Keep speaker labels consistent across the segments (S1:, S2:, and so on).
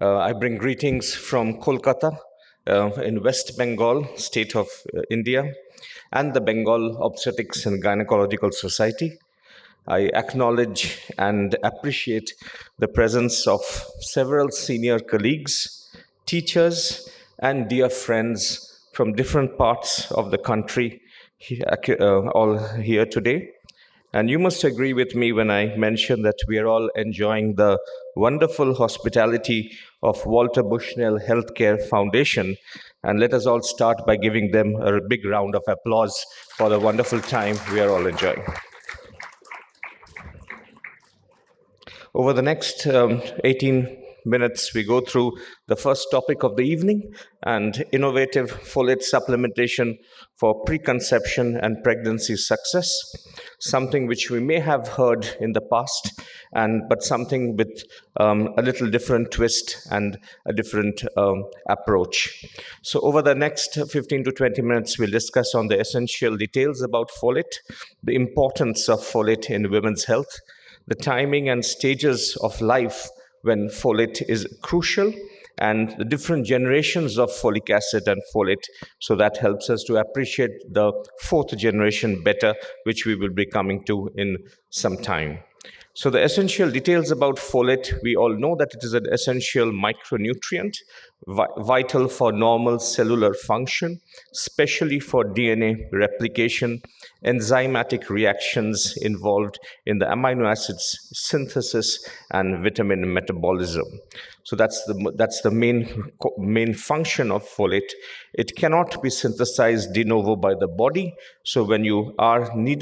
S1: I bring greetings from Kolkata in West Bengal, state of India, and the Bengal Obstetrics and Gynecological Society. I acknowledge and appreciate the presence of several senior colleagues, teachers, and dear friends from different parts of the country all here today. And you must agree with me when I mention that we are all enjoying the wonderful hospitality of Walter Bushnell Healthcare Foundation. And let us all start by giving them a big round of applause for the wonderful time we are all enjoying. Over the next 18 minutes, we go through the first topic of the evening and innovative folate supplementation for preconception and pregnancy success, something which we may have heard in the past, but something with a little different twist and a different approach. So over the next 15 to 20 minutes, we'll discuss on the essential details about folate, the importance of folate in women's health, the timing and stages of life when folate is crucial, and the different generations of folic acid and folate. So that helps us to appreciate the fourth generation better, which we will be coming to in some time. So the essential details about folate, we all know that it is an essential micronutrient, vital for normal cellular function, especially for DNA replication, enzymatic reactions involved in the amino acids synthesis and vitamin metabolism. So that's the main function of folate. It cannot be synthesized de novo by the body. So when you need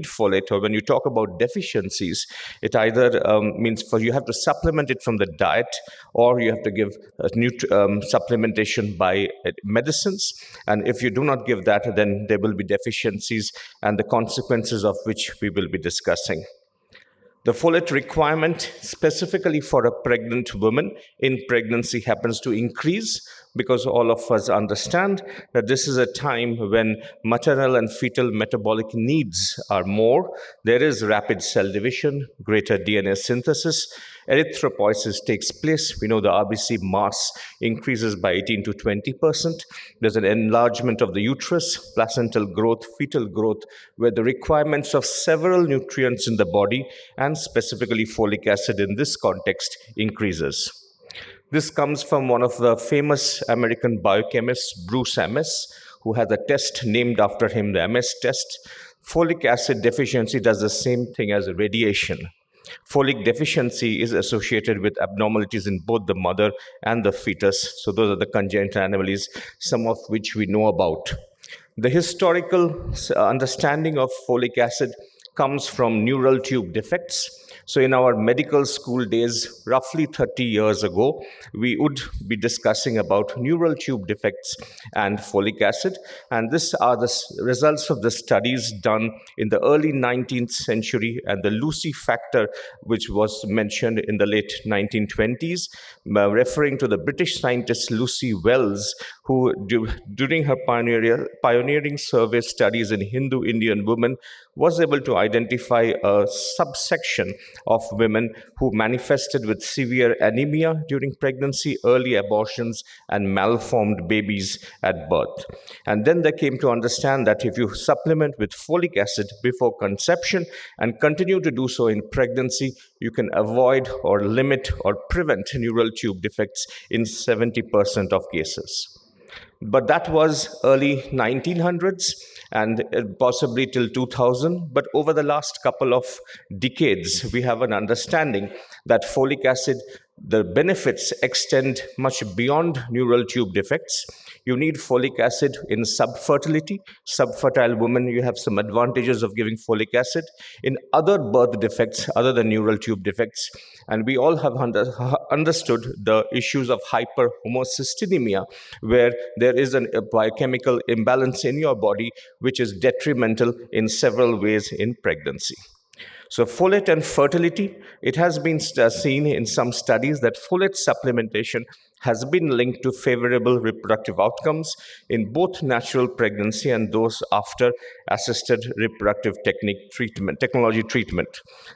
S1: folate, or when you talk about deficiencies, it either means you have to supplement it from the diet, or you have to give supplementation by medicines. And if you do not give that, then there will be deficiencies, and the consequences of which we will be discussing. The folate requirement specifically for a pregnant woman in pregnancy happens to increase because all of us understand that this is a time when maternal and fetal metabolic needs are more. There is rapid cell division, greater DNA synthesis, erythropoiesis takes place. We know the RBC mass increases by 18 to 20%. There's an enlargement of the uterus, placental growth, fetal growth, where the requirements of several nutrients in the body, and specifically folic acid in this context, increases. This comes from one of the famous American biochemists, Bruce MS, who had a test named after him, the MS test. Folic acid deficiency does the same thing as radiation. Folic deficiency is associated with abnormalities in both the mother and the fetus. So those are the congenital anomalies, some of which we know about. The historical understanding of folic acid comes from neural tube defects. So in our medical school days, roughly 30 years ago, we would be discussing about neural tube defects and folic acid. And these are the results of the studies done in the early 19th century, and the Lucy factor, which was mentioned in the late 1920s, referring to the British scientist Lucy Wells, who during her pioneering survey studies in Hindu Indian women was able to identify a subsection of women who manifested with severe anemia during pregnancy, early abortions, and malformed babies at birth. And then they came to understand that if you supplement with folic acid before conception and continue to do so in pregnancy, you can avoid or limit or prevent neural tube defects in 70% of cases. But that was early 1900s and possibly till 2000. But over the last couple of decades, we have an understanding that folic acid, the benefits extend much beyond neural tube defects. You need folic acid in subfertility. Subfertile women, you have some advantages of giving folic acid. In other birth defects, other than neural tube defects, and we all have understood the issues of hyperhomocystinemia, where there is a biochemical imbalance in your body, which is detrimental in several ways in pregnancy. So folate and fertility, it has been seen in some studies that folate supplementation has been linked to favorable reproductive outcomes in both natural pregnancy and those after assisted reproductive technology treatment.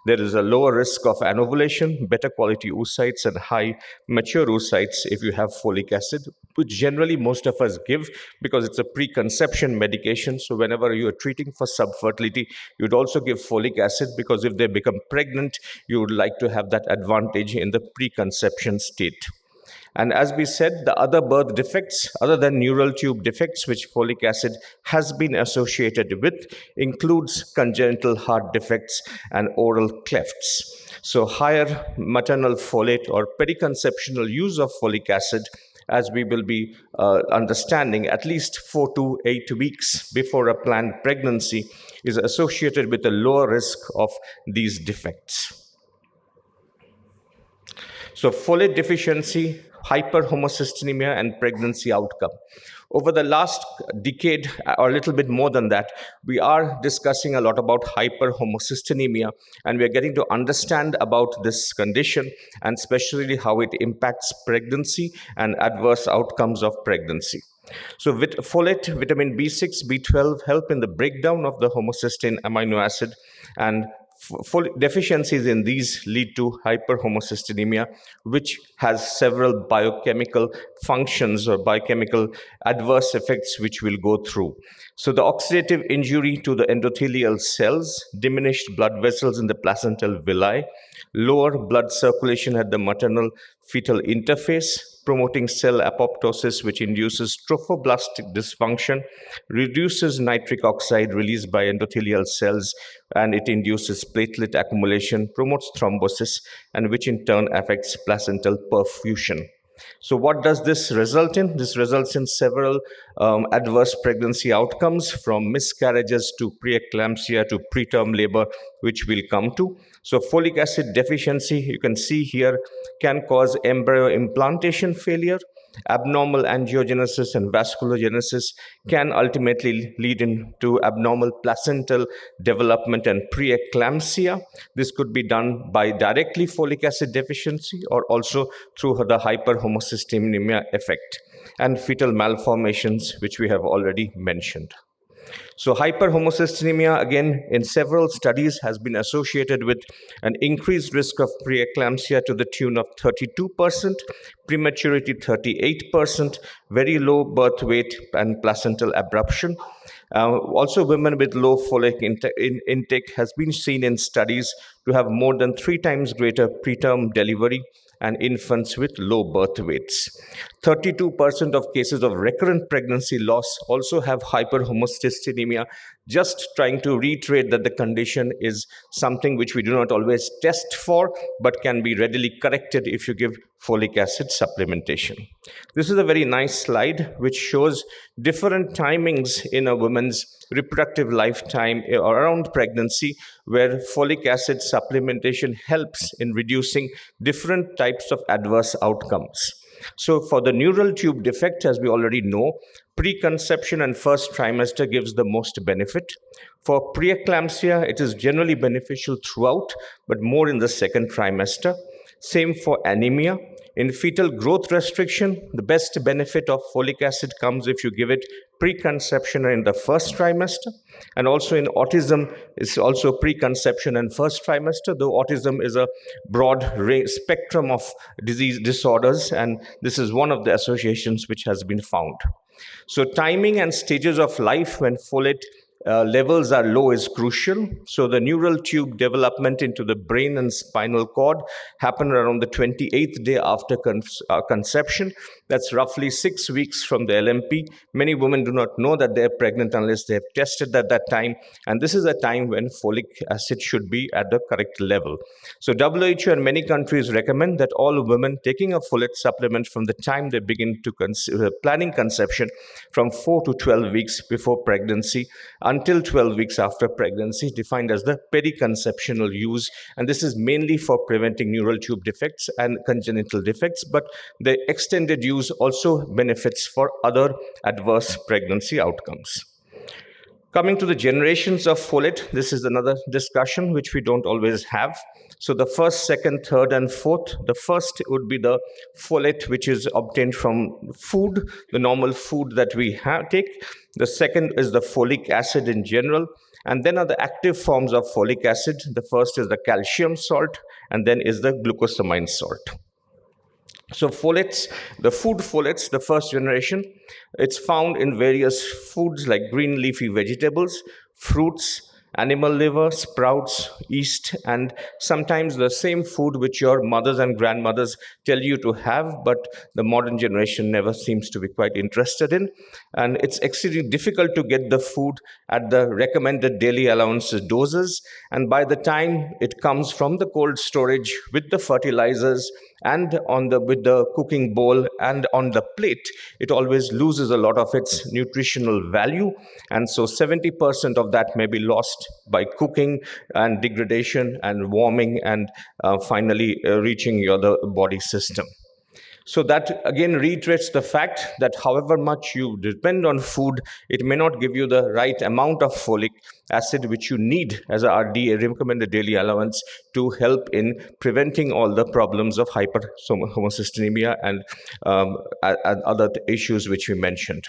S1: There is a lower risk of anovulation, better quality oocytes, and high mature oocytes if you have folic acid, which generally most of us give because it's a preconception medication. So whenever you are treating for subfertility, you'd also give folic acid because if they become pregnant, you would like to have that advantage in the preconception state. And as we said, the other birth defects, other than neural tube defects, which folic acid has been associated with, includes congenital heart defects and oral clefts. So higher maternal folate or periconceptional use of folic acid, as we will be understanding, at least 4 to 8 weeks before a planned pregnancy, is associated with a lower risk of these defects. So folate deficiency, hyperhomocystinemia, and pregnancy outcome. Over the last decade, or a little bit more than that, we are discussing a lot about hyperhomocystinemia, and we are getting to understand about this condition and especially how it impacts pregnancy and adverse outcomes of pregnancy. So with folate, vitamin B6, B12 help in the breakdown of the homocysteine amino acid, and deficiencies in these lead to hyperhomocystinemia, which has several biochemical functions or biochemical adverse effects which we'll go through. So the oxidative injury to the endothelial cells, diminished blood vessels in the placental villi, lower blood circulation at the maternal fetal interface, promoting cell apoptosis, which induces trophoblastic dysfunction, reduces nitric oxide released by endothelial cells, and it induces platelet accumulation, promotes thrombosis, and which in turn affects placental perfusion. So what does this result in? This results in several adverse pregnancy outcomes, from miscarriages to preeclampsia to preterm labor, which we'll come to. So folic acid deficiency, you can see here, can cause embryo implantation failure. Abnormal angiogenesis and vasculogenesis can ultimately lead into abnormal placental development and preeclampsia. This could be done by directly folic acid deficiency or also through the hyperhomocystinemia effect, and fetal malformations, which we have already mentioned. So hyperhomocystinemia, again, in several studies has been associated with an increased risk of preeclampsia to the tune of 32%, prematurity 38%, very low birth weight and placental abruption. Also, women with low folic intake has been seen in studies to have more than 3 times greater preterm delivery, and infants with low birth weights. 32% of cases of recurrent pregnancy loss also have hyperhomocystinemia. Just trying to reiterate that the condition is something which we do not always test for, but can be readily corrected if you give folic acid supplementation. This is a very nice slide which shows different timings in a woman's reproductive lifetime around pregnancy, where folic acid supplementation helps in reducing different types of adverse outcomes. So for the neural tube defect, as we already know, preconception and first trimester gives the most benefit. For preeclampsia, it is generally beneficial throughout, but more in the second trimester. Same for anemia. In fetal growth restriction, the best benefit of folic acid comes if you give it preconception in the first trimester. And also in autism, it's also preconception and first trimester, though autism is a broad spectrum of disease disorders, and this is one of the associations which has been found. So timing and stages of life when folate levels are low is crucial. So the neural tube development into the brain and spinal cord happen around the 28th day after conception. That's roughly 6 weeks from the LMP. Many women do not know that they're pregnant unless they have tested at that time. And this is a time when folic acid should be at the correct level. So WHO and many countries recommend that all women taking a folate supplement from the time they begin to planning conception, from 4 to 12 weeks before pregnancy until 12 weeks after pregnancy, defined as the periconceptional use. And this is mainly for preventing neural tube defects and congenital defects, but the extended use also benefits for other adverse pregnancy outcomes. Coming to the generations of folate, this is another discussion which we don't always have. So the first, second, third, and fourth. The first would be the folate which is obtained from food, the normal food that we take. The second is the folic acid in general. And then are the active forms of folic acid. The first is the calcium salt, and then is the glucosamine salt. So folates, the food folates, the first generation, it's found in various foods like green leafy vegetables, fruits, animal liver, sprouts, yeast, and sometimes the same food which your mothers and grandmothers tell you to have, but the modern generation never seems to be quite interested in. And it's exceedingly difficult to get the food at the recommended daily allowance doses. And by the time it comes from the cold storage with the fertilizers and with the cooking bowl and on the plate, it always loses a lot of its nutritional value. And so 70% of that may be lost by cooking and degradation and warming and finally reaching the body system. So that again reiterates the fact that however much you depend on food, it may not give you the right amount of folic acid which you need as a RDA, recommended daily allowance, to help in preventing all the problems of hyperhomocysteemia and other issues which we mentioned.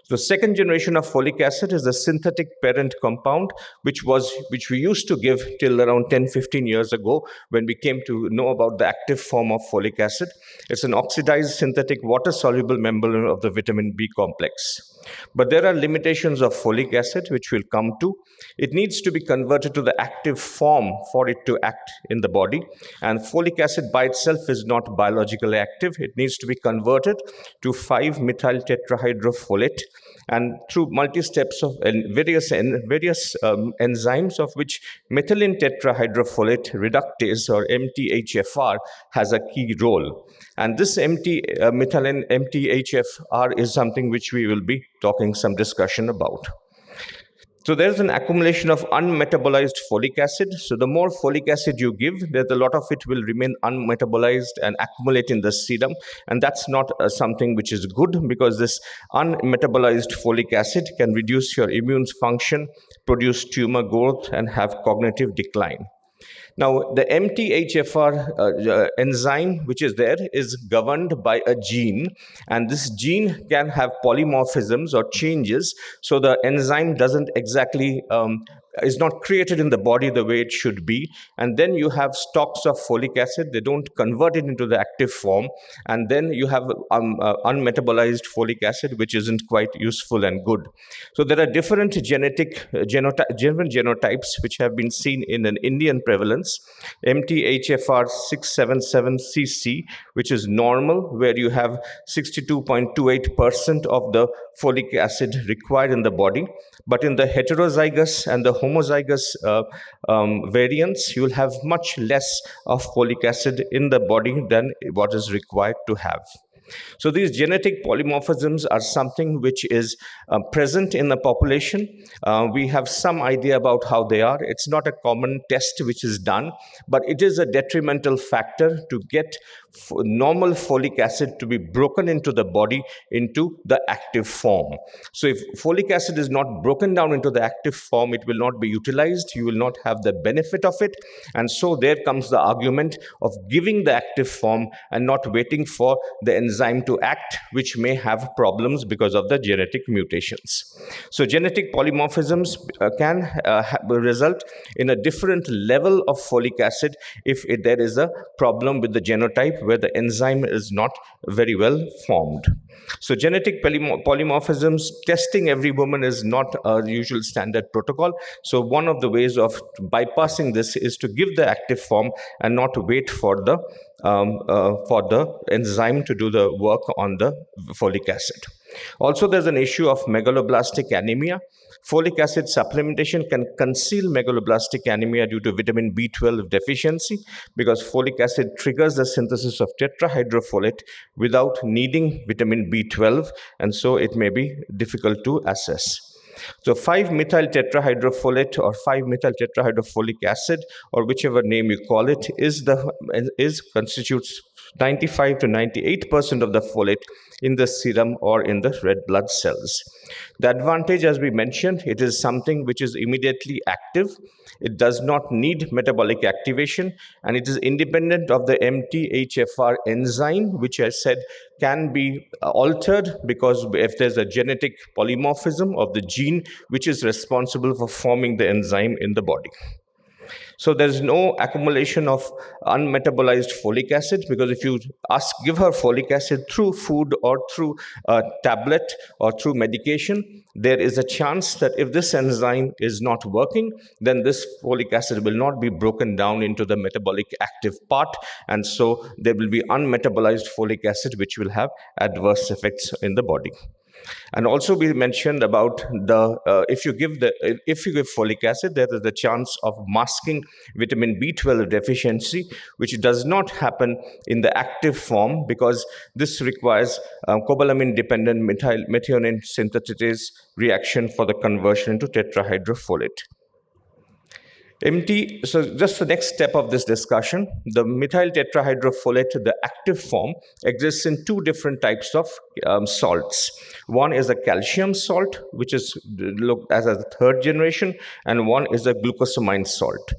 S1: The second generation of folic acid is the synthetic parent compound, which we used to give till around 10-15 years ago when we came to know about the active form of folic acid. It's an oxidized synthetic water-soluble member of the vitamin B complex. But there are limitations of folic acid, which we'll come to. It needs to be converted to the active form for it to act in the body. And folic acid by itself is not biologically active. It needs to be converted to 5-methyl tetrahydrofolate. And through multi-steps of various enzymes, of which methylene tetrahydrofolate reductase, or MTHFR, has a key role. And this methylene MTHFR is something which we will be talking some discussion about. So there's an accumulation of unmetabolized folic acid. So the more folic acid you give, there's a lot of it will remain unmetabolized and accumulate in the serum. And that's not something which is good, because this unmetabolized folic acid can reduce your immune function, produce tumor growth, and have cognitive decline. Now, the MTHFR enzyme, which is there, is governed by a gene, and this gene can have polymorphisms or changes, so the enzyme doesn't exactly is not created in the body the way it should be. And then you have stocks of folic acid. They don't convert it into the active form, and then you have unmetabolized folic acid, which isn't quite useful and good. So there are different genotypes which have been seen in an Indian prevalence. MTHFR 677cc, which is normal, where you have 62.28% of the folic acid required in the body. But in the heterozygous and the homozygous variants, you will have much less of folic acid in the body than what is required to have. So these genetic polymorphisms are something which is present in the population. We have some idea about how they are. It's not a common test which is done, but it is a detrimental factor to get normal folic acid to be broken into the body into the active form. So if folic acid is not broken down into the active form, it will not be utilized. You will not have the benefit of it. And so there comes the argument of giving the active form and not waiting for the enzyme to act, which may have problems because of the genetic mutations. So genetic polymorphisms can result in a different level of folic acid if there is a problem with the genotype where the enzyme is not very well formed. So genetic polymorphisms, testing every woman is not a usual standard protocol. So one of the ways of bypassing this is to give the active form and not wait for the enzyme to do the work on the folic acid. Also, there's an issue of megaloblastic anemia. Folic acid supplementation can conceal megaloblastic anemia due to vitamin B12 deficiency, because folic acid triggers the synthesis of tetrahydrofolate without needing vitamin B12, and so it may be difficult to assess. So 5-methyl tetrahydrofolate or 5-methyl tetrahydrofolic acid, or whichever name you call it, constitutes 95 to 98% of the folate in the serum or in the red blood cells. The advantage, as we mentioned, it is something which is immediately active. It does not need metabolic activation, and it is independent of the MTHFR enzyme, which I said can be altered because if there's a genetic polymorphism of the gene which is responsible for forming the enzyme in the body. So there's no accumulation of unmetabolized folic acid, because if you give her folic acid through food or through a tablet or through medication, there is a chance that if this enzyme is not working, then this folic acid will not be broken down into the metabolic active part, and so there will be unmetabolized folic acid which will have adverse effects in the body. And also we mentioned about the if you give folic acid, there is a chance of masking vitamin B12 deficiency, which does not happen in the active form because this requires cobalamin dependent methionine synthetase reaction for the conversion into tetrahydrofolate. So just the next step of this discussion, the methyl tetrahydrofolate, the active form, exists in two different types of salts. One is a calcium salt, which is looked as a third generation, and one is a glucosamine salt.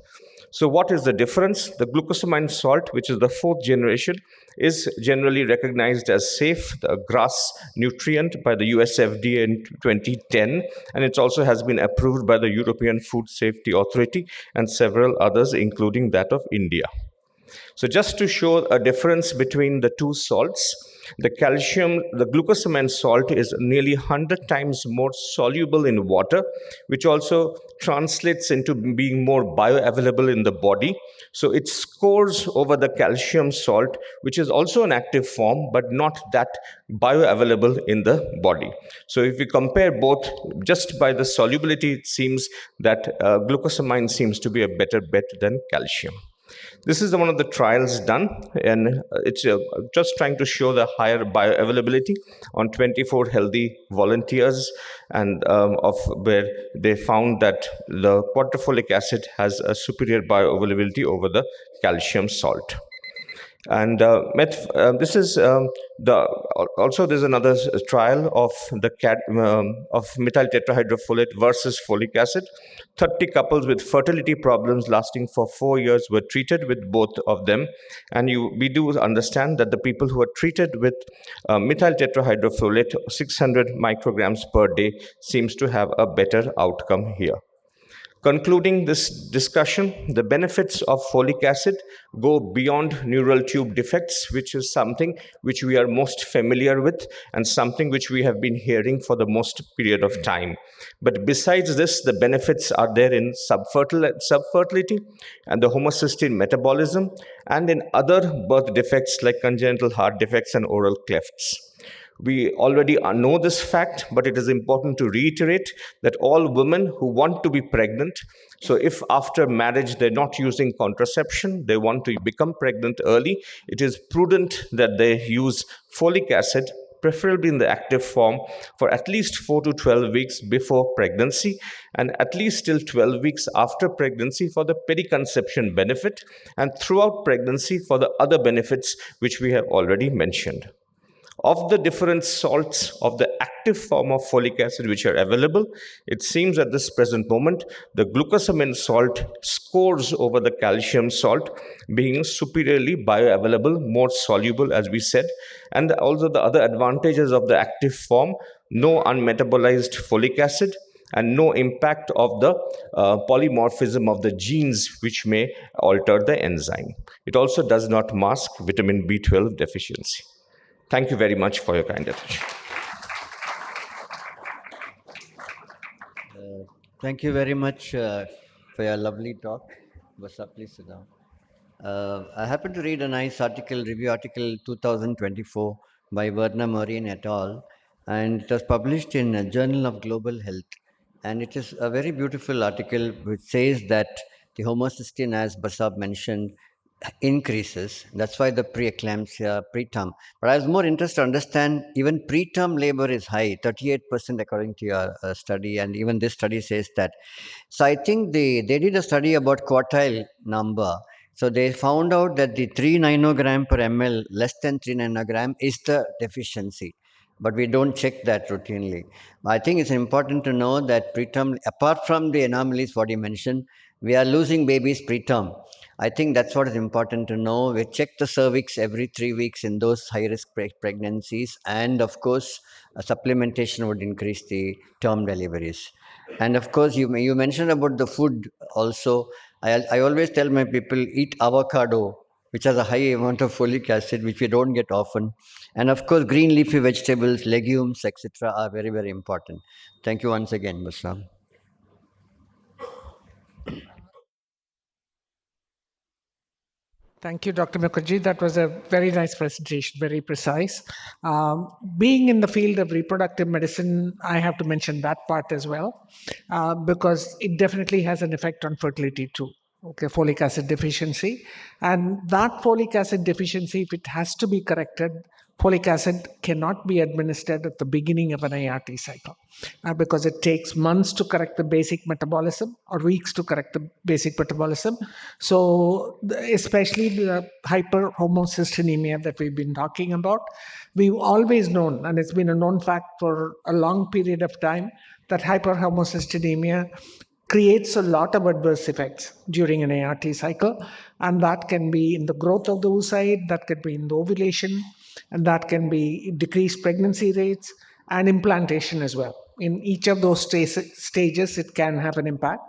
S1: So what is the difference? The glucosamine salt, which is the fourth generation, is generally recognized as safe, a GRAS nutrient by the US FDA in 2010, and it also has been approved by the European Food Safety Authority and several others, including that of India. So just to show a difference between the two salts, the glucosamine salt is nearly 100 times more soluble in water, which also translates into being more bioavailable in the body. So it scores over the calcium salt, which is also an active form, but not that bioavailable in the body. So if we compare both just by the solubility, it seems that glucosamine seems to be a better bet than calcium. This is one of the trials done, and it's just trying to show the higher bioavailability on 24 healthy volunteers, and of where they found that the quadrafolic acid has a superior bioavailability over the calcium salt. And this is also there's another trial of the of methyl tetrahydrofolate versus folic acid. 30 couples with fertility problems lasting for 4 years were treated with both of them, and we do understand that the people who are treated with methyl tetrahydrofolate 600 micrograms per day seems to have a better outcome here. Concluding this discussion, the benefits of folic acid go beyond neural tube defects, which is something which we are most familiar with and something which we have been hearing for the most period of time. But besides this, the benefits are there in subfertility and the homocysteine metabolism, and in other birth defects like congenital heart defects and oral clefts. We already know this fact, but it is important to reiterate that all women who want to be pregnant, so if after marriage they're not using contraception, they want to become pregnant early, it is prudent that they use folic acid, preferably in the active form, for at least 4 to 12 weeks before pregnancy, and at least till 12 weeks after pregnancy for the periconception benefit, and throughout pregnancy for the other benefits which we have already mentioned. Of the different salts of the active form of folic acid which are available, it seems at this present moment the glucosamine salt scores over the calcium salt, being superiorly bioavailable, more soluble as we said, and also the other advantages of the active form: no unmetabolized folic acid and no impact of the polymorphism of the genes which may alter the enzyme. It also does not mask vitamin B12 deficiency. Thank you very much for your kind attention.
S2: Thank you very much for your lovely talk. Basab, please sit down. I happened to read a nice review article 2024 by Verna Marine et al., and it was published in a Journal of Global Health. And it is a very beautiful article which says that the homocysteine, as Basab mentioned, increases. That's why the preeclampsia, preterm. But I was more interested to understand even preterm labor is high, 38% according to your study, and even this study says that. So I think they did a study about quartile number. So they found out that the 3 nanogram per ml, less than 3 nanogram, is the deficiency. But we don't check that routinely. I think it's important to know that preterm, apart from the anomalies what you mentioned, we are losing babies preterm. I think that's what is important to know. We check the cervix every 3 weeks in those high risk pregnancies, and of course, supplementation would increase the term deliveries. And of course, you mentioned about the food also. I always tell my people eat avocado, which has a high amount of folic acid, which we don't get often. And of course, green leafy vegetables, legumes, etc., are very, very important. Thank you once again, Basab.
S3: Thank you, Dr. Mukherjee. That was a very nice presentation, very precise. Being in the field of reproductive medicine, I have to mention that part as well, because it definitely has an effect on fertility too. Okay, folic acid deficiency. And that folic acid deficiency, if it has to be corrected, folic acid cannot be administered at the beginning of an ART cycle because it takes months to correct the basic metabolism or weeks to correct the basic metabolism. So, especially the hyperhomocystinemia that we've been talking about, we've always known, and it's been a known fact for a long period of time, that hyperhomocystinemia creates a lot of adverse effects during an ART cycle, and that can be in the growth of the oocyte, that can be in the ovulation, and that can be decreased pregnancy rates and implantation as well. In each of those stages, it can have an impact,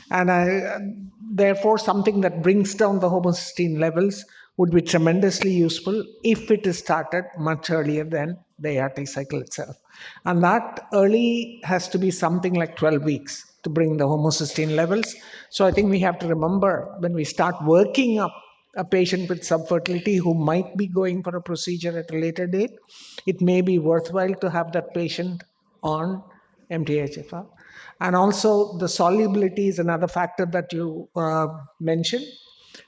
S3: and therefore something that brings down the homocysteine levels would be tremendously useful if it is started much earlier than the ART cycle itself. And that early has to be something like 12 weeks to bring the homocysteine levels. So I think we have to remember when we start working up a patient with subfertility who might be going for a procedure at a later date, it may be worthwhile to have that patient on MTHFR. And also the solubility is another factor that you mentioned.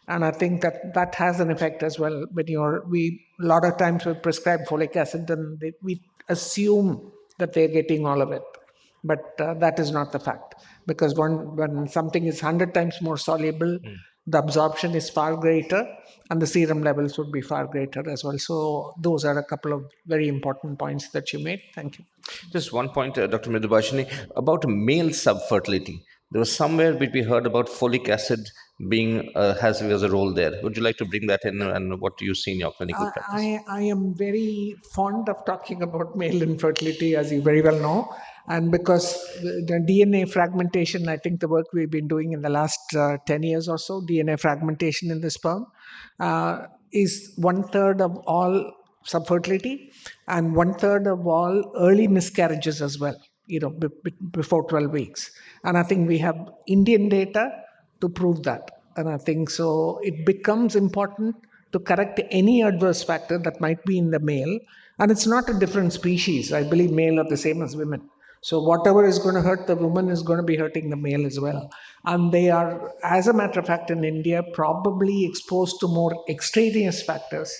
S3: And I think that has an effect as well. When a lot of times we prescribe folic acid and we assume that they're getting all of it. But that is not the fact, because when something is 100 times more soluble, the absorption is far greater and the serum levels would be far greater as well. So those are a couple of very important points that you made. Thank you.
S1: Just one point, Dr. Mridubhashini, about male subfertility. There was somewhere we heard about folic acid being has a role there. Would you like to bring that in, and what do you see in your clinical practice?
S3: I am very fond of talking about male infertility, as you very well know. And because the DNA fragmentation, I think the work we've been doing in the last 10 years or so, DNA fragmentation in the sperm is 1/3 of all subfertility and 1/3 of all early miscarriages as well, before 12 weeks. And I think we have Indian data to prove that. And I think so it becomes important to correct any adverse factor that might be in the male. And it's not a different species. I believe male are the same as women. So whatever is going to hurt the woman is going to be hurting the male as well. And they are, as a matter of fact, in India, probably exposed to more extraneous factors,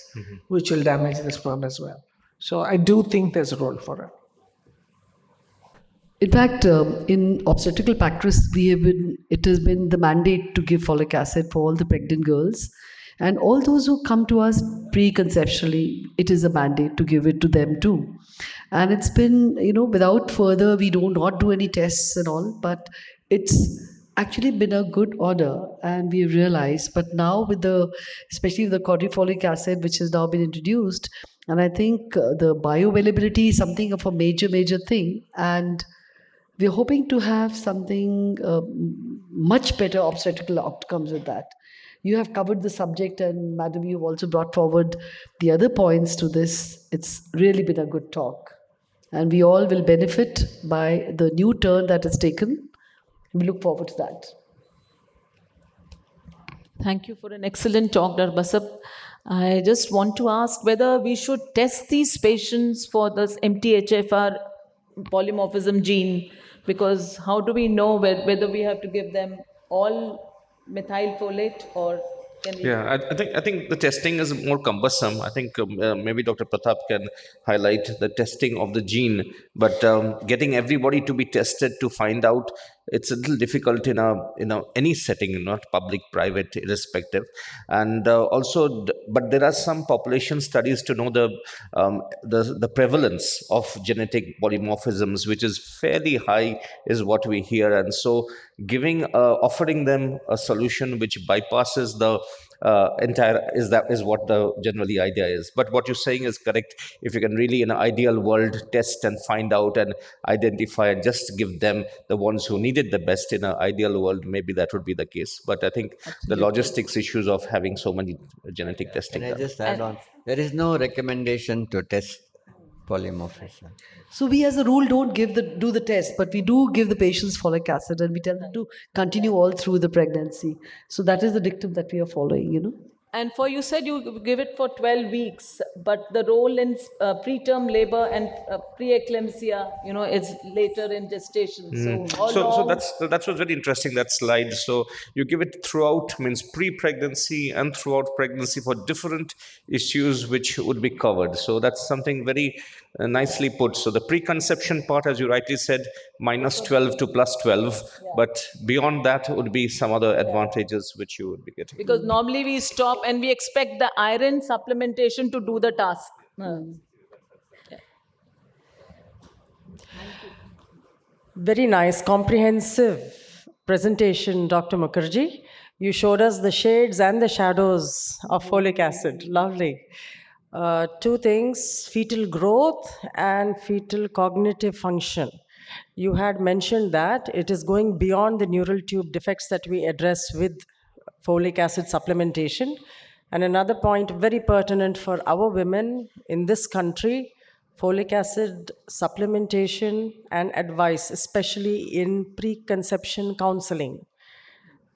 S3: which will damage the sperm as well. So I do think there's a role for it.
S4: In fact, in obstetrical practice, it has been the mandate to give folic acid for all the pregnant girls. And all those who come to us preconceptually, it is a mandate to give it to them too. And it's been, without further, we do not do any tests and all, but it's actually been a good order, and we realized. But now especially with the quadrifolic acid, which has now been introduced, and I think the bioavailability is something of a major, major thing. And we're hoping to have something much better obstetrical outcomes with that. You have covered the subject, and Madam, you've also brought forward the other points to this. It's really been a good talk. And we all will benefit by the new turn that is taken. We look forward to that.
S5: Thank you for an excellent talk, Dr. Basab. I just want to ask whether we should test these patients for this MTHFR polymorphism gene, because how do we know whether we have to give them all methyl folate, or can we?
S1: Yeah, I think the testing is more cumbersome. I think maybe Dr. Pratap can highlight the testing of the gene, but getting everybody to be tested to find out it's a little difficult in any setting, not public, private, irrespective. And but there are some population studies to know the prevalence of genetic polymorphisms, which is fairly high, is what we hear. And so offering them a solution which bypasses the entire is what the generally idea is. But what you're saying is correct. If you can really, in an ideal world, test and find out and identify and just give them the ones who need it the best, in an ideal world, maybe that would be the case. But I think the logistics issues of having so many genetic testing
S2: Can I
S1: done.
S2: just add on? There is no recommendation to test polymorphism.
S4: So we as a rule don't do the test, but we do give the patients folic acid and we tell them to continue all through the pregnancy. So that is the dictum that we are following.
S5: And you said you give it for 12 weeks, but the role in preterm labor and preeclampsia, is later in gestation.
S1: So that's what's very interesting, that slide. So you give it throughout, means pre-pregnancy and throughout pregnancy for different issues which would be covered. So that's something very nicely put. So the preconception part, as you rightly said, -12 to +12, but beyond that would be some other advantages which you would be getting.
S5: Because normally we stop and we expect the iron supplementation to do the task.
S6: Very nice, comprehensive presentation, Dr. Mukherjee. You showed us the shades and the shadows of folic acid. Lovely. Two things, fetal growth and fetal cognitive function. You had mentioned that it is going beyond the neural tube defects that we address with folic acid supplementation. And another point, very pertinent for our women in this country, folic acid supplementation and advice, especially in preconception counseling.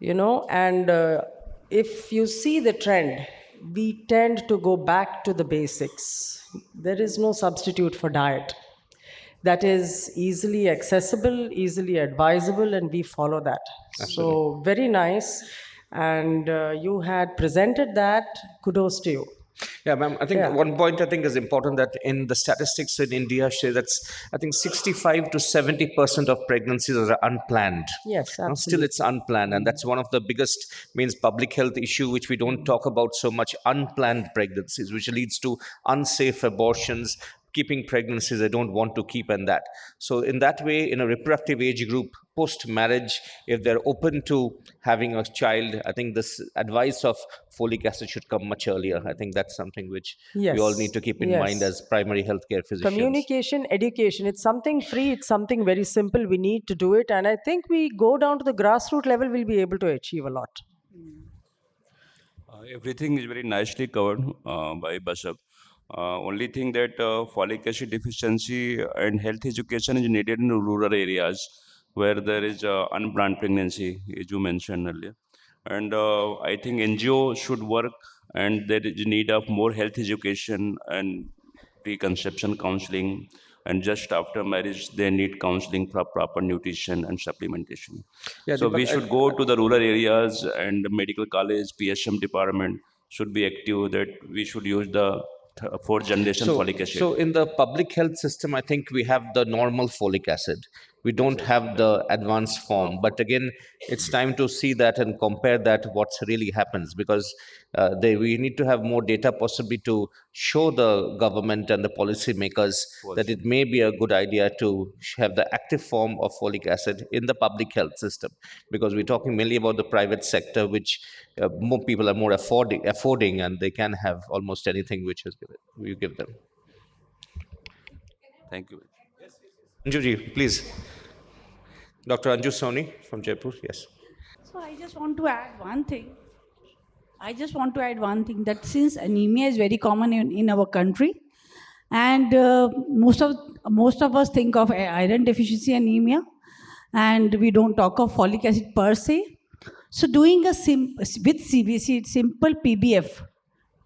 S6: And if you see the trend, we tend to go back to the basics. There is no substitute for diet. That is easily accessible, easily advisable, and we follow that. Absolutely. So very nice. And you had presented that. Kudos to you.
S1: Yeah, ma'am. I think one point I think is important, that in the statistics in India say that I think 65 to 70% of pregnancies are unplanned.
S6: Yes, absolutely.
S1: Still, it's unplanned, and that's one of the biggest public health issue which we don't talk about so much. Unplanned pregnancies, which leads to unsafe abortions, keeping pregnancies they don't want to keep, and that. So in that way, in a reproductive age group, post-marriage, if they're open to having a child, I think this advice of folic acid should come much earlier. I think that's something which we all need to keep in mind as primary healthcare physicians.
S6: Communication, education, it's something free, it's something very simple. We need to do it. And I think we go down to the grassroots level, we'll be able to achieve a lot.
S7: Everything is very nicely covered by Basab. Only thing that folic acid deficiency and health education is needed in rural areas where there is unplanned pregnancy, as you mentioned earlier. And I think NGO should work, and there is need of more health education and preconception counseling. And just after marriage, they need counseling for proper nutrition and supplementation. So we should go to the rural areas, and the medical college, PSM department should be active, that we should use the fourth generation folic acid.
S1: So in the public health system, I think we have the normal folic acid. We don't have the advanced form. But again, it's time to see that and compare that, what really happens, because we need to have more data possibly to show the government and the policy makers that it may be a good idea to have the active form of folic acid in the public health system, because we're talking mainly about the private sector, which more people are more affording, and they can have almost anything which is given. You give them.
S7: Thank you.
S1: Anjuji, please. Dr. Anju Soni from Jaipur, yes.
S8: So I just want to add one thing. That since anemia is very common in our country, and most of us think of iron deficiency anemia, and we don't talk of folic acid per se. So doing with CBC, simple PBF,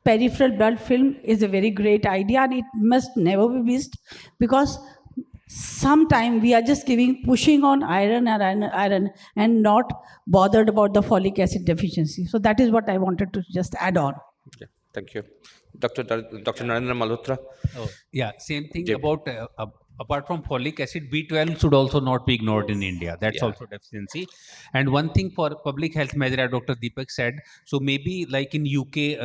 S8: peripheral blood film, is a very great idea, and it must never be missed, because sometimes we are just pushing on iron and not bothered about the folic acid deficiency. So that is what I wanted to just add on.
S1: Okay, thank you. Dr. Narendra Malhotra.
S9: Oh, yeah, same thing about apart from folic acid, B12 should also not be ignored in India. That's also deficiency. And one thing for public health measure, as Dr. Deepak said, so maybe like in UK,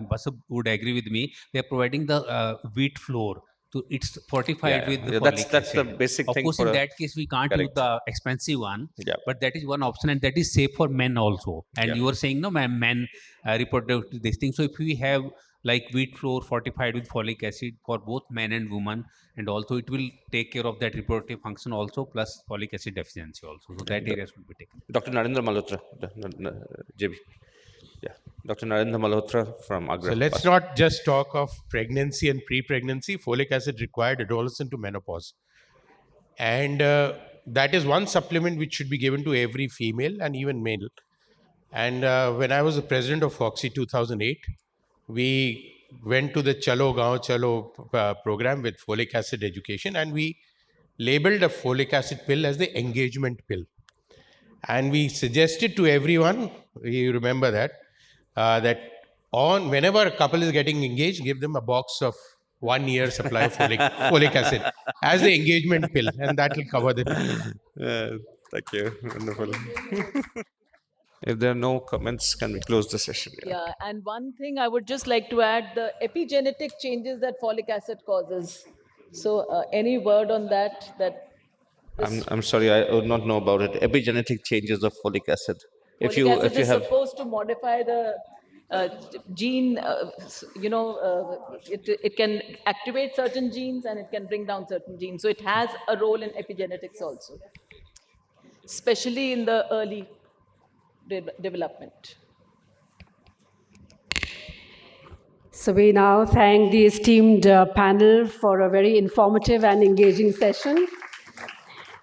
S9: Basab would agree with me, they're providing the wheat flour. So it's fortified with the folic
S1: that's
S9: acid.
S1: the basic
S9: Of
S1: thing
S9: course,
S1: for
S9: in
S1: a,
S9: that case, we can't use
S1: correct.
S9: the expensive one,
S1: Yeah.
S9: but that is one option, and that is safe for men also. And
S1: Yeah.
S9: you were saying, no, men reproductive this thing. So if we have like wheat flour fortified with folic acid for both men and women, and also it will take care of that reproductive function also, plus folic acid deficiency also. So that area should be taken.
S1: Dr. Narendra Malhotra, JB. Yeah, Dr. Narendra Malhotra from Agra.
S10: So let's not just talk of pregnancy and pre-pregnancy. Folic acid required adolescent to menopause. And that is one supplement which should be given to every female and even male. And when I was the president of Foxy 2008, we went to the Chalo Gaon Chalo program with folic acid education, and we labeled a folic acid pill as the engagement pill. And we suggested to everyone, you remember that, that on whenever a couple is getting engaged, give them a box of 1 year supply of folic acid as the engagement pill, and that will cover the.
S1: Thank you. Wonderful. If there are no comments, can we close the session?
S5: Yeah, and one thing I would just like to add, the epigenetic changes that folic acid causes. So any word on that?
S1: I'm sorry, I would not know about it. Epigenetic changes of folic acid. If you
S5: is
S1: have
S5: supposed to modify the gene, it can activate certain genes and it can bring down certain genes. So it has a role in epigenetics also, especially in the early development.
S11: So we now thank the esteemed panel for a very informative and engaging session.